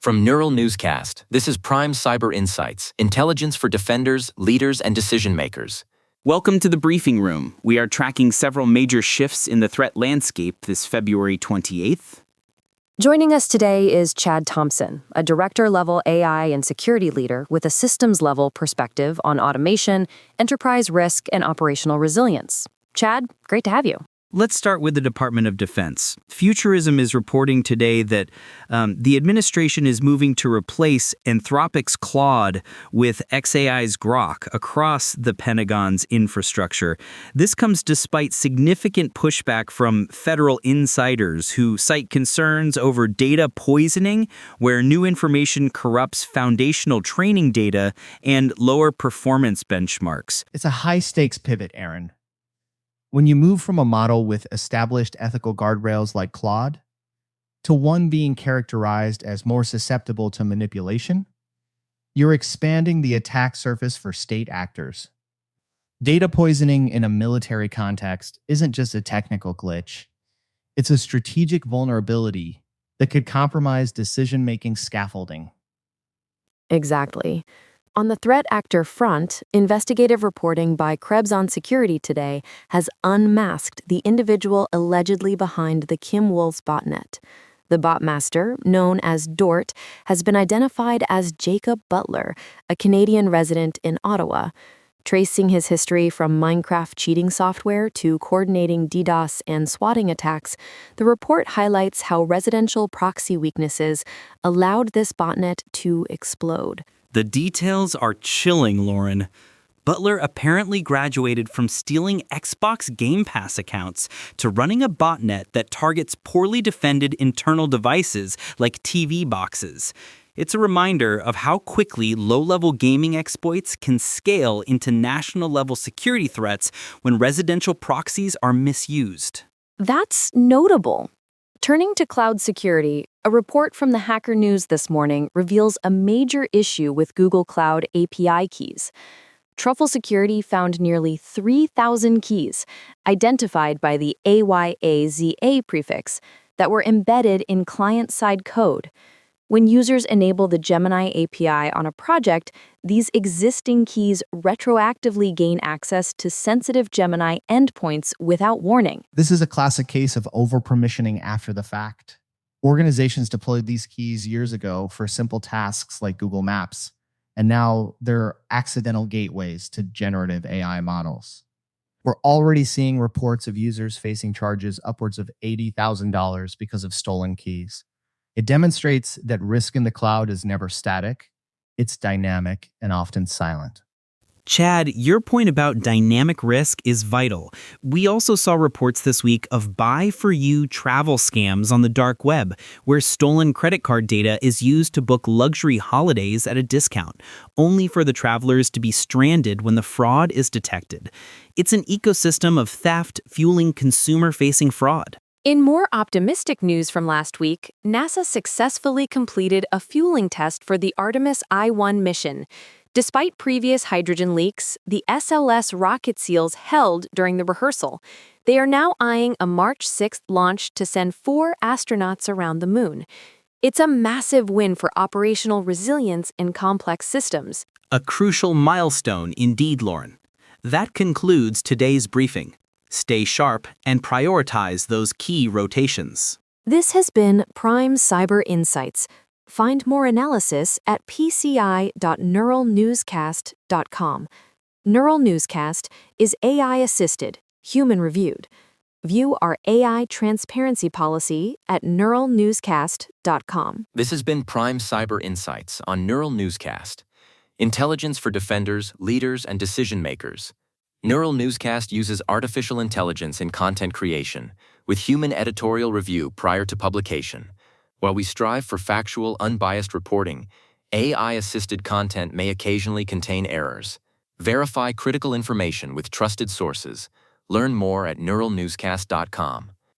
From Neural Newscast, this is Prime Cyber Insights, intelligence for defenders, leaders, and decision-makers. Welcome to the briefing room. We are tracking several major shifts in the threat landscape this February 28th. Joining us today is Chad Thompson, a director-level AI and security leader with a systems-level perspective on automation, enterprise risk, and operational resilience. Chad, great to have you. Let's start with the Department of Defense. Futurism is reporting today that the administration is moving to replace Anthropic's Claude with xAI's Grok across the Pentagon's infrastructure. This comes despite significant pushback from federal insiders who cite concerns over data poisoning, where new information corrupts foundational training data and lower performance benchmarks. It's a high-stakes pivot, Aaron. When you move from a model with established ethical guardrails like Claude to one being characterized as more susceptible to manipulation, you're expanding the attack surface for state actors. Data poisoning in a military context isn't just a technical glitch. It's a strategic vulnerability that could compromise decision-making scaffolding. Exactly. On the threat actor front, investigative reporting by Krebs on Security today has unmasked the individual allegedly behind the Kimwolf botnet. The Botmaster, known as Dort, has been identified as Jacob Butler, a Canadian resident in Ottawa. Tracing his history from Minecraft cheating software to coordinating DDoS and swatting attacks, the report highlights how residential proxy weaknesses allowed this botnet to explode. The details are chilling, Lauren. Butler apparently graduated from stealing Xbox Game Pass accounts to running a botnet that targets poorly defended internal devices like TV boxes. It's a reminder of how quickly low-level gaming exploits can scale into national-level security threats when residential proxies are misused. That's notable. Turning to cloud security, a report from the Hacker News this morning reveals a major issue with Google Cloud API keys. Truffle Security found nearly 3,000 keys, identified by the AIza prefix, that were embedded in client-side code. When users enable the Gemini API on a project, these existing keys retroactively gain access to sensitive Gemini endpoints without warning. This is a classic case of over-permissioning after the fact. Organizations deployed these keys years ago for simple tasks like Google Maps, and now they're accidental gateways to generative AI models. We're already seeing reports of users facing charges upwards of $80,000 because of stolen keys. It demonstrates that risk in the cloud is never static, it's dynamic and often silent. Chad, your point about dynamic risk is vital. We also saw reports this week of buy-for-you travel scams on the dark web, where stolen credit card data is used to book luxury holidays at a discount, only for the travelers to be stranded when the fraud is detected. It's an ecosystem of theft fueling consumer-facing fraud. In more optimistic news from last week, NASA successfully completed a fueling test for the Artemis I-1 mission. Despite previous hydrogen leaks, the SLS rocket seals held during the rehearsal. They are now eyeing a March 6th launch to send 4 astronauts around the moon. It's a massive win for operational resilience in complex systems. A crucial milestone indeed, Lauren. That concludes today's briefing. Stay sharp and prioritize those key rotations. This has been Prime Cyber Insights. Find more analysis at pci.neuralnewscast.com. Neural Newscast is AI-assisted, human-reviewed. View our AI transparency policy at neuralnewscast.com. This has been Prime Cyber Insights on Neural Newscast, intelligence for defenders, leaders, and decision-makers. Neural Newscast uses artificial intelligence in content creation, with human editorial review prior to publication. While we strive for factual, unbiased reporting, AI-assisted content may occasionally contain errors. Verify critical information with trusted sources. Learn more at neuralnewscast.com.